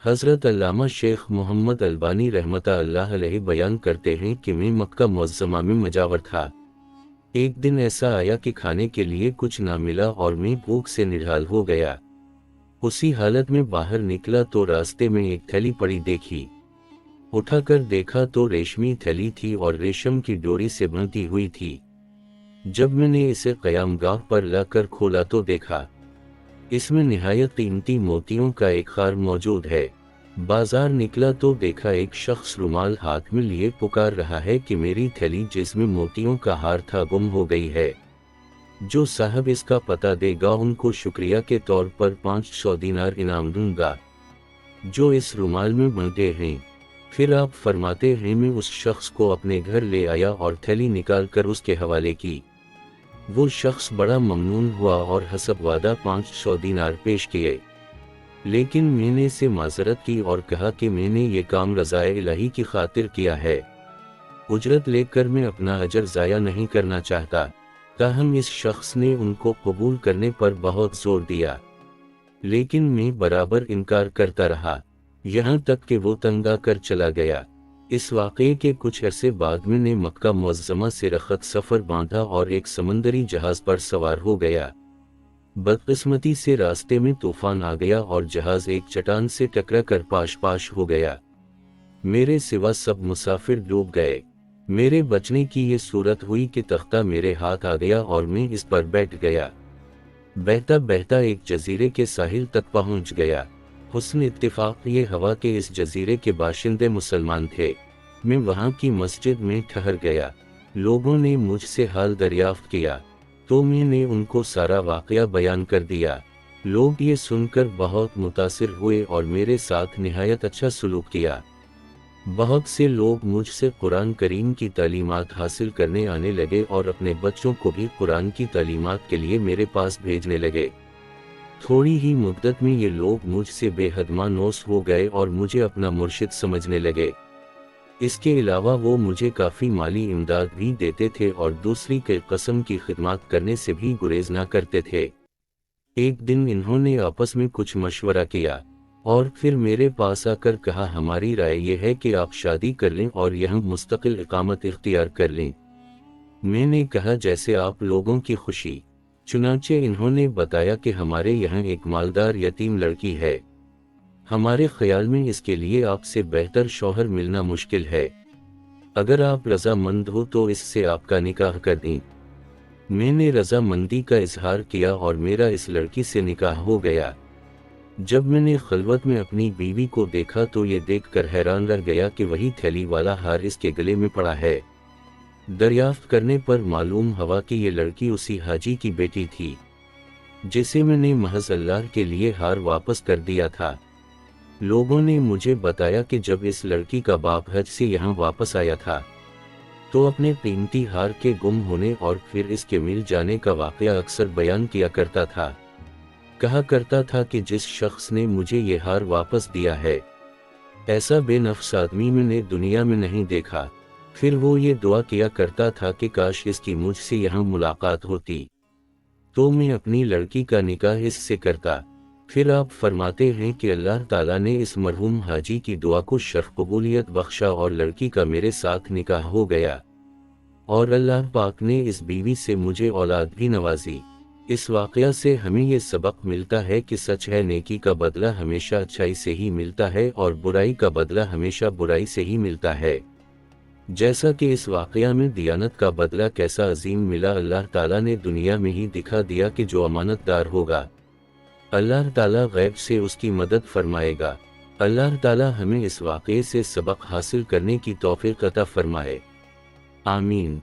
حضرت علامہ شیخ محمد البانی رحمتہ اللہ علیہ بیان کرتے ہیں کہ میں مکہ معظمہ میں مجاور تھا۔ ایک دن ایسا آیا کہ کھانے کے لیے کچھ نہ ملا اور میں بھوک سے نڈھال ہو گیا۔ اسی حالت میں باہر نکلا تو راستے میں ایک تھیلی پڑی دیکھی۔ اٹھا کر دیکھا تو ریشمی تھیلی تھی اور ریشم کی ڈوری سے بندھی ہوئی تھی۔ جب میں نے اسے قیام گاہ پر لا کر کھولا تو دیکھا اس میں نہایت قیمتی موتیوں کا ایک خار موجود ہے۔ بازار نکلا تو دیکھا ایک شخص رومال ہاتھ میں لیے پکار رہا ہے کہ میری تھیلی جس میں موتیوں کا ہار تھا گم ہو گئی ہے۔ جو صاحب اس کا پتہ دے گا ان کو شکریہ کے طور پر 500 دینار انعام دوں گا جو اس رومال میں بندھے ہیں۔ پھر آپ فرماتے ہیں میں اس شخص کو اپنے گھر لے آیا اور تھیلی نکال کر اس کے حوالے کی۔ وہ شخص بڑا ممنون ہوا اور حسب وعدہ 500 دینار پیش کیے، لیکن میں نے اسے معذرت کی اور کہا کہ میں نے یہ کام رضائے الہی کی خاطر کیا ہے، اجرت لے کر میں اپنا اجر ضائع نہیں کرنا چاہتا۔ تاہم اس شخص نے ان کو قبول کرنے پر بہت زور دیا، لیکن میں برابر انکار کرتا رہا، یہاں تک کہ وہ تنگ آ کر چلا گیا۔ اس واقعے کے کچھ عرصے بعد میں نے مکہ معظمہ سے رخت سفر باندھا اور ایک سمندری جہاز پر سوار ہو گیا۔ بدقسمتی سے راستے میں طوفان آ گیا اور جہاز ایک چٹان سے ٹکرا کر پاش ہو گیا۔ میرے سوا سب مسافر ڈوب گئے۔ میرے بچنے کی یہ صورت ہوئی کہ تختہ میرے ہاتھ آ گیا اور میں اس پر بیٹھ گیا۔ بہتا بہتا ایک جزیرے کے ساحل تک پہنچ گیا۔ حسن اتفاق یہ ہوا کہ اس جزیرے کے باشندے مسلمان تھے۔ میں وہاں کی مسجد میں ٹھہر گیا۔ لوگوں نے مجھ سے حال دریافت کیا تو میں نے ان کو سارا واقعہ بیان کر دیا۔ لوگ یہ سن کر بہت متاثر ہوئے اور میرے ساتھ نہایت اچھا سلوک کیا۔ بہت سے لوگ مجھ سے قرآن کریم کی تعلیمات حاصل کرنے آنے لگے اور اپنے بچوں کو بھی قرآن کی تعلیمات کے لیے میرے پاس بھیجنے لگے۔ تھوڑی ہی مدت میں یہ لوگ مجھ سے بے حد مانوس ہو گئے اور مجھے اپنا مرشد سمجھنے لگے۔ اس کے علاوہ وہ مجھے کافی مالی امداد بھی دیتے تھے اور دوسری کے قسم کی خدمات کرنے سے بھی گریز نہ کرتے تھے۔ ایک دن انہوں نے آپس میں کچھ مشورہ کیا اور پھر میرے پاس آ کر کہا ہماری رائے یہ ہے کہ آپ شادی کر لیں اور یہاں مستقل اقامت اختیار کر لیں۔ میں نے کہا جیسے آپ لوگوں کی خوشی۔ چنانچہ انہوں نے بتایا کہ ہمارے یہاں ایک مالدار یتیم لڑکی ہے، ہمارے خیال میں اس کے لیے آپ سے بہتر شوہر ملنا مشکل ہے، اگر آپ رضا مند ہو تو اس سے آپ کا نکاح کر دیں۔ میں نے رضا مندی کا اظہار کیا اور میرا اس لڑکی سے نکاح ہو گیا۔ جب میں نے خلوت میں اپنی بیوی کو دیکھا تو یہ دیکھ کر حیران رہ گیا کہ وہی تھیلی والا ہار اس کے گلے میں پڑا ہے۔ دریافت کرنے پر معلوم ہوا کہ یہ لڑکی اسی حاجی کی بیٹی تھی جسے میں نے محض اللہ کے لیے ہار واپس کر دیا تھا۔ لوگوں نے مجھے بتایا کہ جب اس لڑکی کا باپ حج سے یہاں واپس آیا تھا تو اپنے قیمتی ہار کے گم ہونے اور پھر اس کے مل جانے کا واقعہ اکثر بیان کیا کرتا تھا۔ کہا کرتا تھا کہ جس شخص نے مجھے یہ ہار واپس دیا ہے ایسا بے نفس آدمی میں نے دنیا میں نہیں دیکھا۔ پھر وہ یہ دعا کیا کرتا تھا کہ کاش اس کی مجھ سے یہاں ملاقات ہوتی تو میں اپنی لڑکی کا نکاح اس سے کرتا۔ پھر آپ فرماتے ہیں کہ اللہ تعالیٰ نے اس مرحوم حاجی کی دعا کو شرف قبولیت بخشا اور لڑکی کا میرے ساتھ نکاح ہو گیا اور اللہ پاک نے اس بیوی سے مجھے اولاد بھی نوازی۔ اس واقعہ سے ہمیں یہ سبق ملتا ہے کہ سچ ہے نیکی کا بدلہ ہمیشہ اچھائی سے ہی ملتا ہے اور برائی کا بدلہ ہمیشہ برائی سے ہی ملتا ہے۔ جیسا کہ اس واقعہ میں دیانت کا بدلہ کیسا عظیم ملا، اللہ تعالیٰ نے دنیا میں ہی دکھا دیا کہ جو امانت دار ہوگا اللہ تعالیٰ غیب سے اس کی مدد فرمائے گا۔ اللہ تعالیٰ ہمیں اس واقعے سے سبق حاصل کرنے کی توفیق عطا فرمائے، آمین۔